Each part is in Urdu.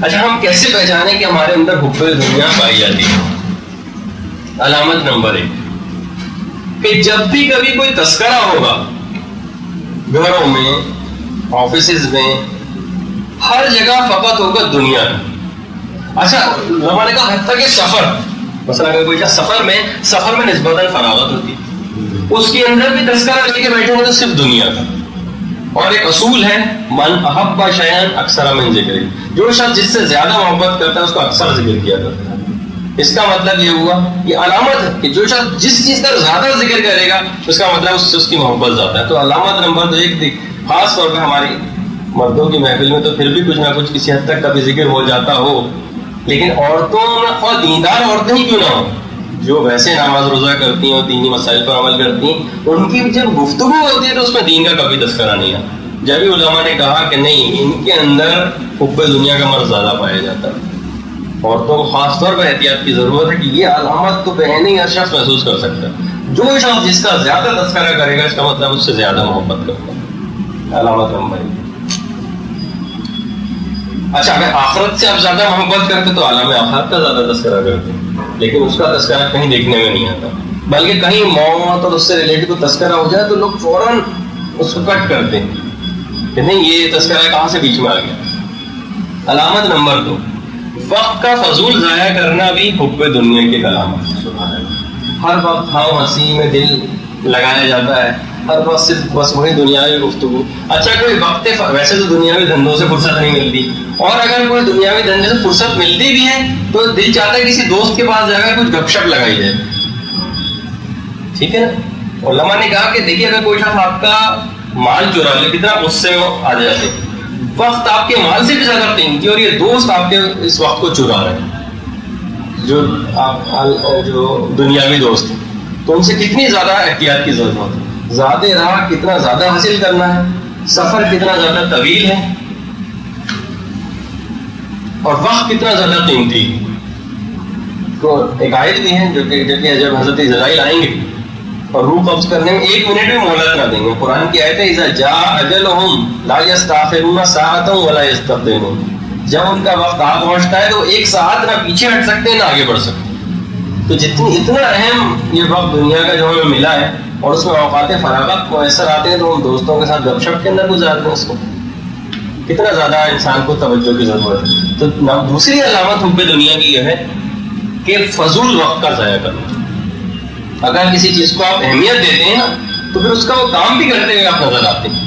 اچھا ہم کیسے پہچانیں کہ ہمارے اندر حب دنیا پائی جاتی ہے؟ علامت نمبر 1 کہ جب بھی کبھی کوئی تذکرہ ہوگا گھروں میں، آفیسز میں، ہر جگہ فقط ہوگا دنیا۔ اچھا علماء نے کہا حتیٰ کہ سفر، مثلا اگر کوئی سفر میں نسبتاً فراغت ہوتی، اس کے اندر بھی تذکرہ لے کے بیٹھے ہیں تو صرف دنیا کا۔ اور ایک اصول ہے من احب شیئا اکثر من ذکر، جو شخص جس سے زیادہ محبت کرتا ہے اس کو اکثر ذکر کیا کرتا ہے۔ اس کا مطلب یہ ہوا، یہ علامت ہے کہ جو شخص جس چیز کا زیادہ ذکر کرے گا اس کا مطلب اس سے اس کی محبت زیادہ ہے۔ تو علامت نمبر 1 خاص طور پہ ہماری مردوں کی محفل میں تو پھر بھی کچھ نہ کچھ کسی حد تک کبھی ذکر ہو جاتا ہو، لیکن عورتوں میں اور دیندار عورتیں ہی کیوں نہ ہوں جو ویسے نماز روزہ کرتی ہیں اور دینی مسائل پر عمل کرتی ہیں، ان کی جب گفتگو ہوتی ہے تو اس میں دین کا کبھی تذکرہ نہیں آتا۔ جبھی علماء نے کہا کہ نہیں، ان کے اندر حب دنیا کا مرض زیادہ پایا جاتا ہے۔ عورتوں کو خاص طور پر احتیاط کی ضرورت ہے کہ یہ علامت تو بہن ہی ہر شخص محسوس کر سکتا ہے۔ جو شخص جس کا زیادہ تذکرہ کرے گا اس کا مطلب اس سے زیادہ محبت کرتا ہے۔ علامت نمبر 1۔ اچھا اگر آخرت سے آپ زیادہ محبت کرتے تو عالم آخرت کا زیادہ تذکرہ کرتے، لیکن اس کا تذکرہ کہیں دیکھنے میں نہیں آتا، بلکہ کہیں موت اور اس سے ریلیٹڈ کوئی تذکرہ ہو جائے تو لوگ فوراً اس کو کٹ کرتے ہیں کہ نہیں یہ تذکرہ کہاں سے بیچ میں آ گیا۔ علامت نمبر 2، وقت کا فضول ضائع کرنا بھی حب دنیا کی علامت۔ ہر وقت ہاں ہنسی میں دل لگایا جاتا ہے، ہر وقت صرف بس وہی دنیاوی گفتگو۔ اچھا کوئی وقت ویسے تو دنیاوی دھندوں سے فرصت نہیں ملتی، اور اگر کوئی دنیاوی دھندے سے فرصت ملتی بھی ہے تو دل چاہتا ہے کسی دوست کے پاس جا کر کچھ گپ شپ لگائی جائے، ٹھیک ہے نا۔ علماء نے کہا کہ دیکھیے اگر کوئی شخص آپ کا مال چرا لے کتنا غصے میں آ جاتے، وقت آپ کے مال سے بھی زیادہ قیمتی اور یہ دوست آپ کے اس وقت کو چرا رہے ہیں، جو دنیاوی دوست ہیں، تو ان سے کتنی زیادہ احتیاط کی ضرورت ہے۔ زیادہ راہ کتنا زیادہ حاصل کرنا ہے، سفر کتنا زیادہ طویل ہے، اور وقت کتنا زیادہ قیمتی۔ تو ایک آیت بھی ہے جو کہ جب حضرت اسرائیل آئیں گے اور روح قبض کرنے میں 1 منٹ بھی مہلت نہ دیں گے، قرآن کی آیت ہے اذا جاء اجلهم لا يستأخرون ساعة ولا يستقدمون، جب ان کا وقت آ پہنچتا ہے تو 1 ساعت نہ پیچھے ہٹ سکتے ہیں نہ آگے بڑھ سکتے۔ تو اتنا اہم یہ وقت دنیا کا جو ہمیں ملا ہے، اور اس میں اوقات فراغت میسر آتے ہیں تو ہم دوستوں کے ساتھ گپ شپ کے اندر گزارتے ہیں اس کو، کتنا زیادہ انسان کو توجہ کی ضرورت ہے۔ تو دوسری علامت حب دنیا کی یہ ہے کہ فضول وقت کا ضائع کرنا۔ اگر کسی چیز کو آپ اہمیت دیتے ہیں نا تو پھر اس کا وہ کام بھی کرتے ہوئے آپ نظر آتے ہیں،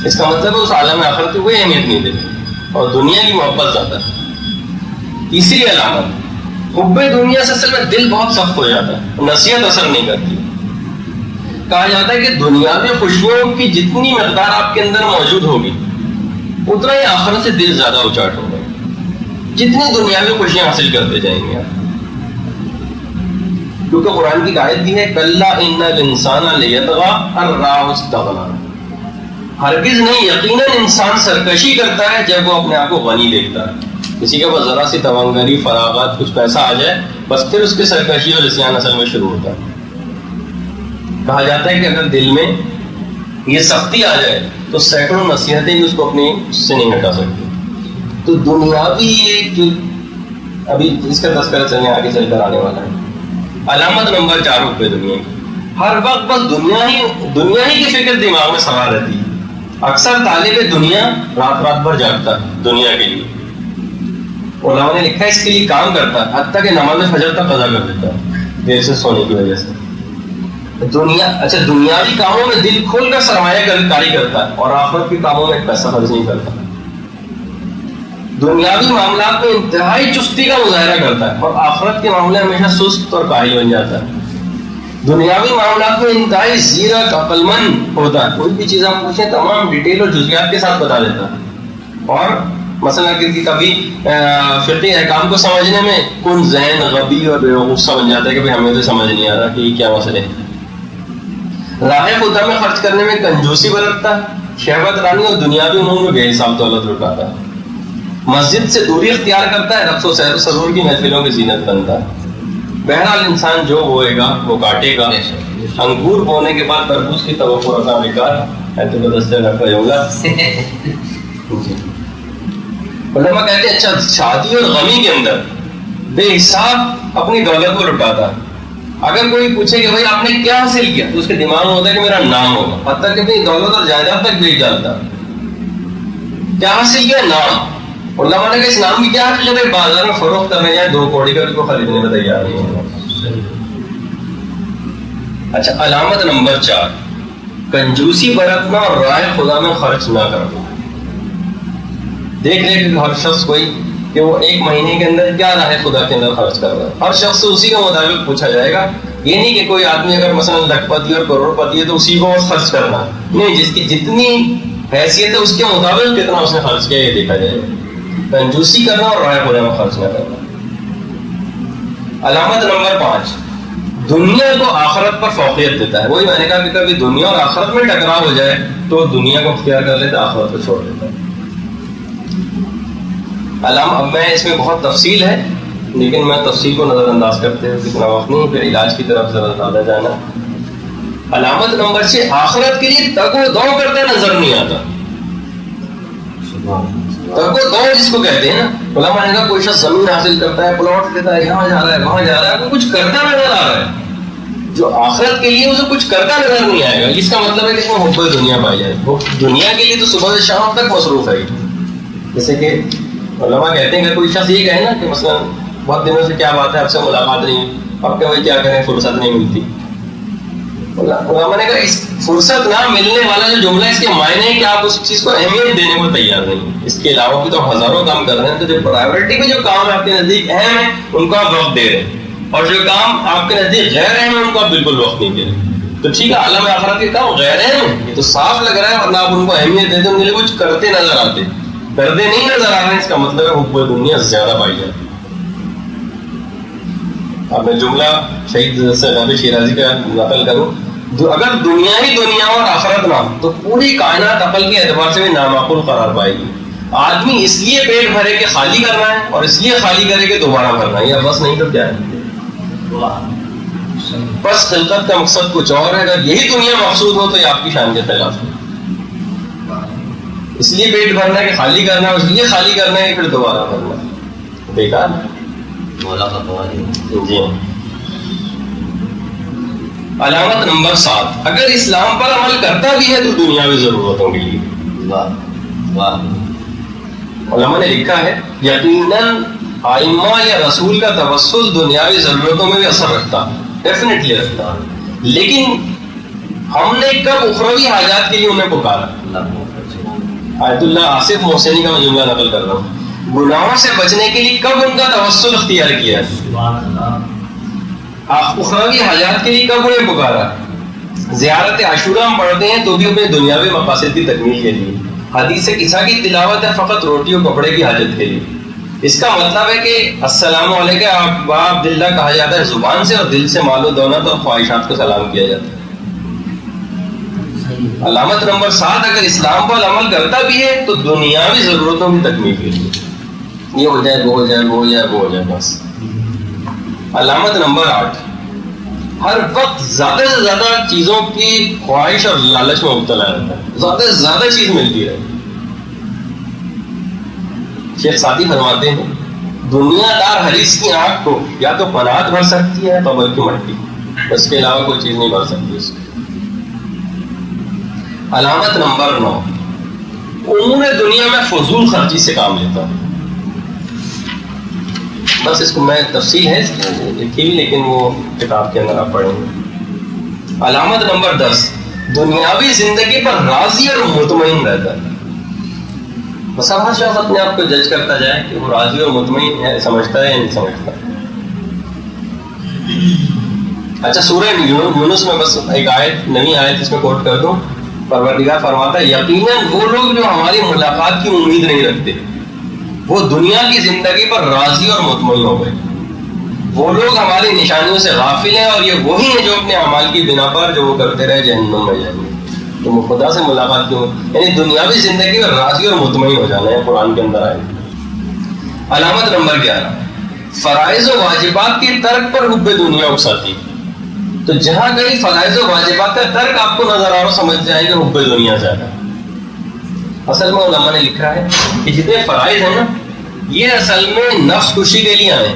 اس کا مطلب ہے اس عالم آخرت کو کوئی اہمیت نہیں دیتے اور دنیا کی محبت زیادہ ہے۔ تیسری علامت، حب دنیا سے اصل میں دل بہت سخت ہو جاتا ہے، نصیحت اثر نہیں کرتی۔ کہا جاتا ہے کہ دنیاوی خوشیوں کی جتنی مقدار آپ کے اندر موجود ہوگی اتنا ہی آخرت سے دل زیادہ اچاٹ ہوگا، جتنی دنیاوی خوشیاں حاصل کرتے جائیں گے آپ، کیونکہ قرآن کی آیت بھی ہے کلا ان الانسان لیطغی ان رآہ استغنی، ہرگز نہیں یقیناً انسان سرکشی کرتا ہے جب وہ اپنے آپ کو غنی دیکھتا ہے۔ کسی کے پاس ذرا سی توانگری، فراغت، کچھ پیسہ آ جائے بس پھر اس کی سرکشی اور عصیان اصل میں شروع ہوتا ہے۔ کہا جاتا ہے کہ اگر دل میں یہ سختی آ جائے تو سینکڑوں نصیحتیں بھی اس کو اپنی اس سے نہیں ہٹا سکتی۔ تو دنیاوی یہ جو ابھی اس کا تذکرہ چلنے آگے چل کر آنے والا ہے۔ علامت نمبر 4 حب دنیا کی، ہر وقت بس دنیا ہی کی فکر دماغ میں سوار رہتی ہے۔ اکثر طالب دنیا رات بھر جاگتا ہے دنیا کے لیے، علماء نے لکھا ہے اس کے لیے کام کرتا ہے حتیٰ کہ نماز فجر تک قضا کر دیتا ہے دیر سے سونے کی وجہ سے۔ اچھا دنیاوی کاموں میں دل کھول کر سرمایہ کاری کرتا ہے اور آخرت کے کاموں میں پیسہ خرچ نہیں کرتا۔ دنیاوی معاملات میں انتہائی چستی کا مظاہرہ کرتا ہے اور آخرت کے معاملے ہمیشہ سست اور کاہل بن جاتا ہے۔ دنیاوی معاملات میں انتہائی زیرک، عقل مند ہوتا ہے، کوئی بھی چیز آپ پوچھیں تمام ڈیٹیل اور جزیات کے ساتھ بتا دیتا ہے، اور مثلا کبھی فقہی احکام کو سمجھنے میں کن ذہن غبی اور بیوقوف سمجھ جاتا ہے کہ بھائی ہمیں تو سمجھ نہیں آ رہا کہ یہ کیا مسئلہ ہے۔ راہ خدا میں خرچ کرنے میں کنجوسی برتتا ہے، شہوت رانی اور دنیاوی امور میں بے حساب دولت لٹاتا ہے، مسجد سے دوری اختیار کرتا ہے، رقص و سیر و سرور کی محفلوں کی زینت بنتا ہے۔ بہرحال انسان جو بوئے گا وہ کاٹے گا، انگور بونے کے بعد تربوز کی توقع رکھنا بیکار ہے، تو بدستہ رکھا ہوگا۔ علماء کہتے ہیں اچھا شادی اور غمی کے اندر بے حساب اپنی دولت کو لٹاتا ہے. اگر کوئی پوچھے کہ بھائی آپ نے کیا حاصل کیا تو اس کے دماغ میں ہوتا ہے کہ میرا نام ہوگا, حتیٰ کہ اپنی دولت اور جائیداد تک بیچ ڈالتا. کیا حاصل کیا؟ نام. علماء نے کہا اس نام کی کیا حقیقت ہے؟ بازار میں فروخت کرنے جائے 2 کوڑی کا کو خریدنے میں تیار نہیں ہوگا. اچھا علامت نمبر 4, کنجوسی برتنا اور رائے خدا میں خرچ نہ کرنا. دیکھ لے کہ ہر شخص کوئی کہ وہ 1 مہینے کے اندر کیا راہ خدا کے اندر خرچ کر رہا ہے. ہر شخص سے اسی کے مطابق پوچھا جائے گا. یہ نہیں کہ کوئی آدمی اگر مثلا لکھ پتی اور کروڑ پتی ہے تو اسی کو خرچ کرنا نہیں, جس کی جتنی حیثیت ہے اس کے مطابق کتنا اس نے خرچ کیا یہ دیکھا جائے گا. کنجوسی کرنا اور رائے خدا میں خرچ نہ کرنا. علامت نمبر 5, دنیا کو آخرت پر فوقیت دیتا ہے. وہی میں نے کہا کہ کبھی دنیا اور آخرت میں ٹکراؤ ہو جائے تو دنیا کو اختیار کر لیتا ہے, آخرت کو چھوڑ دیتا ہے. اب میں اس میں بہت تفصیل ہے لیکن میں تفصیل کو نظر انداز کرتے ہوئے کتنا وقت نہیں, پھر علاج کی طرف ذرا زیادہ جانا. علامت نمبر 6, آخرت کے لیے تگ و دو کرتے نظر نہیں آتا. تگ و دو جس کو کہتے ہیں نا, علماء نے کہا کوئی شخص زمین حاصل کرتا ہے, پلاٹ لیتا ہے, یہاں جا رہا ہے وہاں جا رہا ہے, کچھ کرتا نظر آ رہا ہے. جو آخرت کے لیے اسے کچھ کرتا نظر نہیں آئے گا, اس کا مطلب ہے کہ اس میں حب دنیا پائی جائے. دنیا کے لیے تو صبح سے شام تک مصروف ہے. جیسے کہ علماء کہتے ہیں کہ کوئی شخص یہ کہے نا کہ مثلا بہت دنوں سے کیا بات ہے آپ سے ملاقات نہیں, اب کہ بھائی کیا کریں فرصت نہیں ملتی. علماء نے کہا اس فرصت نہ ملنے والا جو جملہ اس کے معنی ہے کہ آپ اس چیز کو اہمیت دینے کو تیار نہیں. اس کے علاوہ بھی تو ہزاروں کام کر رہے ہیں, تو جو پرائیورٹی میں جو کام آپ کے نزدیک اہم ہے ان کو آپ وقت دے رہے ہیں, اور جو کام آپ کے نزدیک غیر اہم ہے ان کو آپ بالکل وقت نہیں دے رہے. تو ٹھیک ہے عالم آخرت کے کام غیر اہم ہے, یہ تو صاف لگ رہا ہے, ورنہ آپ ان کو اہمیت دیتے ان کے لیے کچھ کرتے نظر آتے, پردے نہیں نظر آ رہے ہیں. اس کا مطلب ہے حب دنیا زیادہ پائی جاتی. اب میں جملہ شہید سیدنا شیرازی کا نقل کروں, اگر دنیا ہی دنیا اور آخرت نہ تو پوری کائنات عقل کے اعتبار سے بھی نامعقول قرار پائے گی. آدمی اس لیے پیٹ بھرے کہ خالی کرنا ہے, اور اس لیے خالی کرے کہ دوبارہ بھرنا ہے, یا بس نہیں تو کیا ہے. بس خلقت کا مقصد کچھ اور ہے. اگر یہی دنیا مقصود ہو تو یہ آپ کی شان کے خلاف ہے. اس لیے پیٹ بھرنا ہے کہ خالی کرنا ہے, اس لیے خالی کرنا ہے کہ پھر دوبارہ بھرنا ہے, بیکار مولا کا قوانین. جی. علامت نمبر 7, اگر اسلام پر عمل کرتا بھی ہے تو دنیاوی ضرورتوں کے لیے. علماء نے لکھا ہے یقیناً ائمہ یا رسول کا توسل دنیاوی ضرورتوں میں بھی اثر رکھتا, ڈیفینیٹلی رکھتا, لیکن ہم نے کب اخروی حاجات کے لیے انہیں پکارا. آیت اللہ آصف محسنی کا میں جملہ نقل کر رہا ہوں, گناہوں سے بچنے کے لیے کب ان کا توسل اختیار کیا ہے, اخروی حاجات کے لیے کب انہیں پکارا. زیارت عاشورہ ہم پڑھتے ہیں تو بھی اپنے دنیاوی مقاصد کی تکمیل کے لیے. حدیث قصہ کی تلاوت ہے فقط روٹی اور کپڑے کی حاجت کے لیے. اس کا مطلب ہے کہ السلام علیکم ابا عبداللہ کہا جاتا ہے زبان سے, اور دل سے مال و دولت اور خواہشات کو سلام کیا جاتا ہے. علامت نمبر 7, اگر اسلام پر عمل کرتا بھی ہے تو دنیاوی ضرورتوں کی تکمیل کے لیے. یہ ہو جائے وہ ہو جائے وہ ہو جائے وہ ہو جائے بس. علامت نمبر 8, ہر وقت زیادہ سے زیادہ چیزوں کی خواہش اور لالچ میں مبتلا رہتا ہے, زیادہ سے زیادہ چیز ملتی رہے. شیخ سعدی فرماتے ہیں دنیا دار حریص کی آنکھ کو یا تو قناعت بھر سکتی ہے قبر کی مٹی, اس کے علاوہ کوئی چیز نہیں بھر سکتی اس کو. علامت نمبر 9, امور دنیا میں فضول خرچی سے کام لیتا ہے. بس اس کو میں تفصیل ہے لکھی ہوئی, لیکن وہ کتاب کے اندر آپ پڑھیں گے. علامت نمبر 10, دنیاوی زندگی پر راضی اور مطمئن رہتا ہے. بس ہر شخص اپنے آپ کو جج کرتا جائے کہ وہ راضی اور مطمئن ہے, سمجھتا ہے یا نہیں سمجھتا. اچھا سورہ یونس میں بس ایک آیت, نئی آیت اس میں کوٹ کر دوں. پروردگار فرماتا ہے یقیناً وہ لوگ جو ہماری ملاقات کی امید نہیں رکھتے وہ دنیا کی زندگی پر راضی اور مطمئن ہو گئے. وہ لوگ ہماری نشانیوں سے غافل ہیں, اور یہ وہی ہیں جو اپنے اعمال کی بنا پر جو وہ کرتے رہے جہنم میں جائیں گے. تو وہ خدا سے ملاقات کیوں, یعنی دنیاوی زندگی میں راضی اور مطمئن ہو جانا ہے, قرآن کے اندر آئے. علامت نمبر 11, فرائض و واجبات کے ترک پر حب دنیا اکساتی. تو جہاں کہیں فرائض و واجبات کا ترک آپ کو نظر آ رہا, سمجھ جائیں گے حب دنیا زیادہ. اصل میں علماء نے لکھا ہے کہ جتنے فرائض ہیں نا یہ اصل میں نفس کشی کے لیے آئے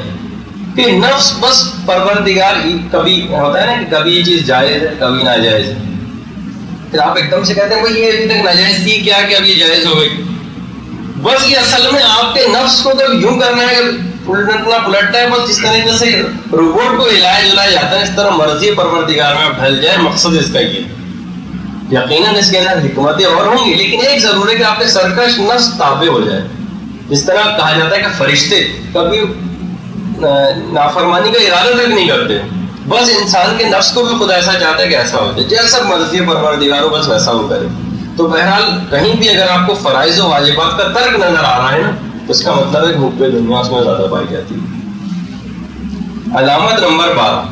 کہ نفس بس پروردگار کبھی ہوتا ہے نا کہ کبھی یہ چیز جائز ہے کبھی ناجائز ہے، پھر آپ ایک دم سے کہتے ہیں بھائی یہ ابھی تک ناجائز تھی کیا کہ اب یہ جائز ہو گئی. بس یہ اصل میں آپ کے نفس کو تو یوں کرنا ہے کہ پلٹنا ہے، بس جس طریقے سے روبوٹ کو ہلایا جلایا جاتا ہے اس طرح مرضی پروردگار میں ڈھل جائے. مقصد اس کا یہ یقیناً اس کے اندر حکمتیں اور ہوں گی، لیکن ایک ضرور ہے کہ آپ کے سرکش نفس تابع ہو جائے. جس طرح کہا جاتا ہے کہ فرشتے کبھی نافرمانی کا ارادہ تک نہیں کرتے، بس انسان کے نفس کو بھی خدا ایسا چاہتا ہے کہ ایسا ہو جائے، جیسا مرضی پروردگار ہو بس ویسا وہ کرے. تو بہرحال کہیں بھی اگر آپ کو فرائض و واجبات کا ترک نظر آ رہا ہے نا تو اس کا مطلب ہے کہ حب دنیا اس میں زیادہ پائی جاتی ہے. علامت نمبر 12،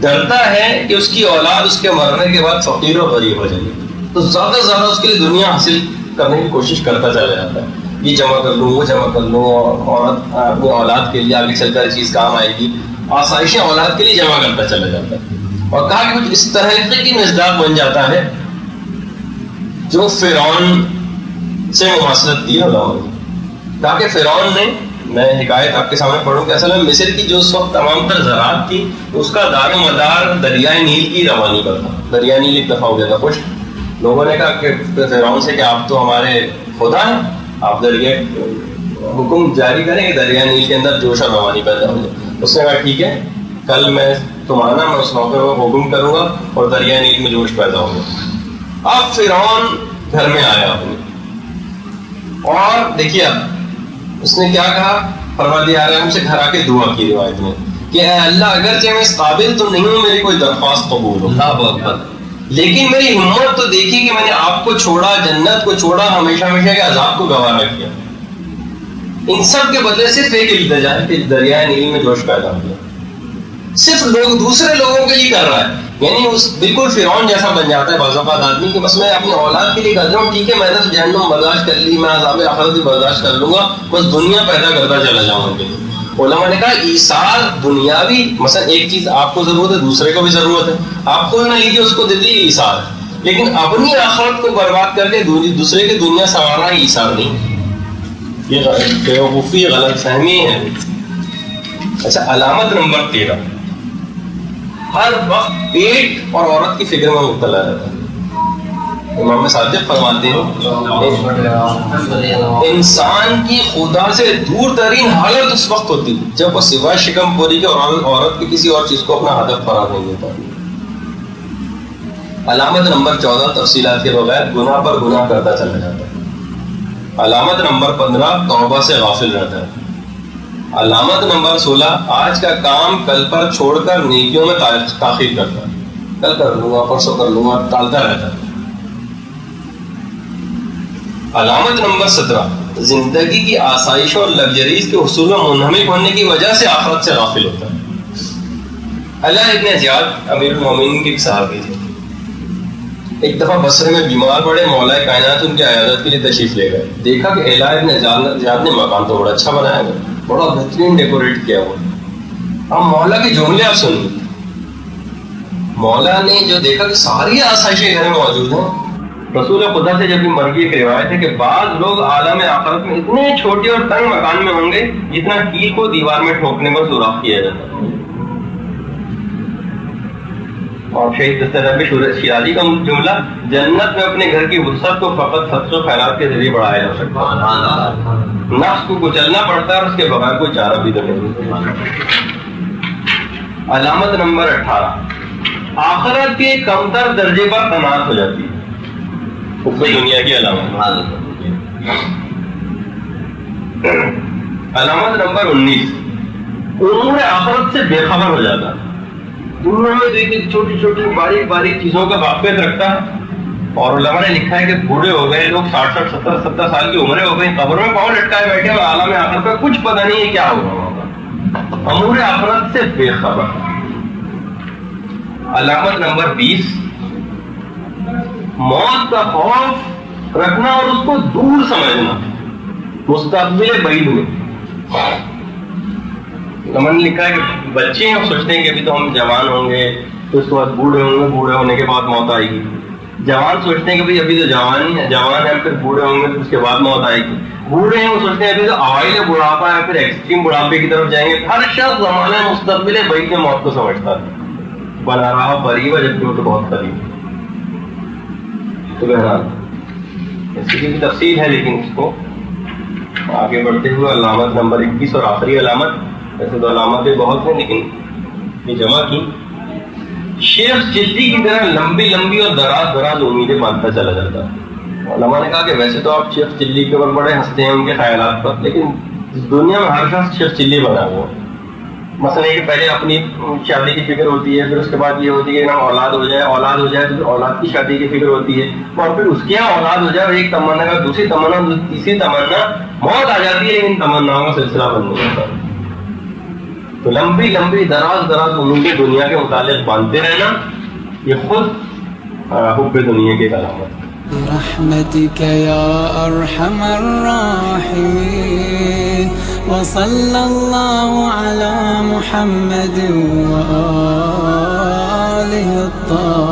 ڈرتا ہے کہ اس کی اولاد اس کے مرنے کے بعد فقیر و غریب ہو جائے گی، تو زیادہ سے زیادہ اس کے لیے دنیا حاصل کرنے کی کوشش کرتا چلا جاتا ہے. یہ جمع کر لوں وہ جمع کر لوں، اور اپنی اولاد کے لیے آگے چل کر چیز کام آئے گی، آسائشیں اولاد کے لیے جمع کرتا چلا جاتا ہے. اور کہا کہ کچھ اس طرح کی مزداق بن جاتا ہے جو فرعون سے مماثلت دی علماء نے. کہا کہ فرعون نے، میں حکایت آپ کے سامنے پڑھوں کہ اصل میں مصر کی جو اس وقت تمام تر زراعت تھی اس کا دار و مدار دریائے نیل کی روانی پر تھا. دریائے نیل ایک دفعہ ہو گیا تھا خشک. لوگوں نے کہا کہ فرعون سے کہ آپ تو ہمارے خدا ہیں، آپ دریائے حکم جاری کریں کہ دریائے نیل کے اندر جوش اور روانی پیدا ہو جائے. اس نے کہا ٹھیک ہے، کل میں تمہارا میں اس موقع میں حکم کروں گا اور دریائے نیل میں جوش پیدا ہوگا. اب فرعون گھر میں آیا اپنے، اور دیکھیے اب اس نے کیا کہا، پروردگار عالم سے گھر آ کے دعا کی روایت میں کہ اے اللہ اگرچہ میں اس قابل تو نہیں ہوں، میری کوئی درخواست قبول ہو، اللہ اکبر، لیکن میری ہمت تو دیکھی کہ میں نے آپ کو چھوڑا، جنت کو چھوڑا، ہمیشہ ہمیشہ کے عذاب کو گوارا کیا. ان سب کے بدلے صرف ایک التجا ہے کہ دریائے نیل میں جوش پیدا ہو گیا. صرف لوگ دوسرے لوگوں کے لیے کر رہا ہے، یعنی اس بالکل فرعون جیسا بن جاتا ہے بعض اوقات آدمی کہ بس میں اپنی اولاد کے لیے کر رہا ہوں، ٹھیک ہے میں نے تو جہنم برداشت کر لی، میں عذاب آخرت بھی برداشت کر لوں گا، بس دنیا پیدا کرتا چلا جاؤں ان کے لیے. علماء نے کہا ایثار دنیاوی، مثلا ایک چیز آپ کو ضرورت ہے دوسرے کو بھی ضرورت ہے، آپ کو نہ لیجیے اس کو دے دیجیے، ایثار ہے. لیکن اپنی آخرت کو برباد کر کے دوسرے کی دنیا سنوارنا ایثار نہیں، یہ بیوقوفی غلط فہمی ہے. اچھا، علامت نمبر 13، ہر وقت پیٹ اور عورت کی فکر میں مبتلا رہتا ہے. امام صادق فرماتے ہیں انسان کی خدا سے دور ترین حالت اس وقت ہوتی ہے جب وہ سوائے شکم پوری کے اور عورت کی کسی اور چیز کو اپنا ہدف قرار نہیں دیتا. علامت نمبر 14، تفصیلات کے بغیر گناہ پر گناہ کرتا چلا جاتا ہے. علامت نمبر 15، توبہ سے غافل رہتا ہے. علامت نمبر 16، آج کا کام کل پر چھوڑ کر نیکیوں میں تاخیر کرتا ہے، کل کر لوں گا پرسوں کر لوں گا، ٹالتا رہتا ہے. علامت نمبر 17، زندگی کی آسائشوں اور لگژریز کے حصول میں منہمک ہونے کی وجہ سے آخرت سے غافل ہوتا ہے. علاء ابن زیاد امیر المومنین کے ایک صحابی تھے. ایک دفعہ بصرے میں بیمار پڑے، مولا کائنات ان کی عیادت کے لیے تشریف لے گئے. دیکھا کہ علاء ابن زیاد نے مکان تو بڑا اچھا بنایا ہے، بڑا بہترین ڈیکوریٹ کیا ہوا. اب مولا کے جملے آپ سنیے. مولا نے جو دیکھا کہ ساری آسائشیں گھر میں موجود ہیں. رسول خدا سے جب بھی مرغی ایک روایت ہے کہ بعض لوگ عالم آخرت میں اتنے چھوٹے اور تنگ مکان میں ہوں گے جتنا کیل کو دیوار میں ٹھوکنے پر سوراخ کیا جاتا ہے. اور شہید دستربی شیرازی کا جملہ، جنت میں اپنے گھر کی وسعت کو فقط صدقہ و خیرات کے ذریعے بڑھایا جا سکتا ہے. نفس کو کچلنا پڑتا ہے اور اس کے بغیر کوئی چارہ بھی نہیں. علامت نمبر 18، آخرت کے کمتر درجے پر قناعت ہو جاتی ہے. دنیا کی علامت. علامت نمبر 19، امور آخرت سے بے خبر ہو جاتا ہے. دنیا میں دیکھیے چھوٹی چھوٹی باریک باریک چیزوں کا واقفیت رکھتا ہے. اور علماء نے لکھا ہے کہ بوڑھے ہو گئے لوگ، 60 70 سال کی عمریں ہو گئی، قبروں میں پاؤں لٹکائے بیٹھے اور عالم آخرت کا کچھ پتہ نہیں ہے کیا ہوگا. امور آخرت سے بے خبر. علامت نمبر 20، موت کا خوف رکھنا اور اس کو دور سمجھنا مستقبل بعید میں. میں نے لکھا ہے کہ بچے ہیں سوچتے ہیں کہ ابھی تو ہم جوان ہوں گے، تو اس کے بعد بوڑھے ہوں گے، بوڑھے ہونے کے بعد موت آئے گی. جوان سوچتے ہیں کہ ابھی تو جوان ہے، پھر بوڑھے ہوں گے تو اس کے بعد موت آئے گی. بوڑھے ہیں وہ سوچتے ہیں ابھی تو اوائل بڑھاپا ہے پھر ایکسٹریم بڑھاپے کی طرف جائیں گے. ہر شخص زمانہ مستقبل بعید میں موت کو سمجھتا ہے, بنا رہا قریب ہے جبکہ وہ تو بہت قریب ہے. تو بہرحال اس کی بھی تفصیل ہے, لیکن اس کو آگے بڑھتے ہوئے علامت نمبر 21 اور آخری علامت, ویسے تو علامتیں بہت ہیں لیکن یہ جمع کی. شیخ چلی کی طرح لمبی لمبی اور دراز دراز امیدیں باندھتا چلا جاتا ہے. علماء نے کہا کہ ویسے تو آپ شیخ چلی کے اوپر بڑے ہنستے ہیں ان کے خیالات پر, لیکن دنیا میں ہر شخص شیخ چلی بنا ہوا ہے. مثلا یہ کہ پہلے اپنی شادی کی فکر ہوتی ہے, پھر اس کے بعد یہ ہوتی ہے کہ نا اولاد ہو جائے تو پھر اولاد کی شادی کی فکر ہوتی ہے, اور پھر اس کے یہاں اولاد ہو جائے اور ایک تمنا کا دوسری تمنا تیسری تمنا, موت آ جاتی ہے لیکن تمناؤں کا سلسلہ بند نہیں ہوتا. تو لمبی لمبی دراز دراز امیدیں دنیا کے متعلق باندھتے رہنا, یہ خود حب دنیا کی علامت. برحمتك يا أرحم الراحمين وصلى الله على محمد وآله الطاهرين.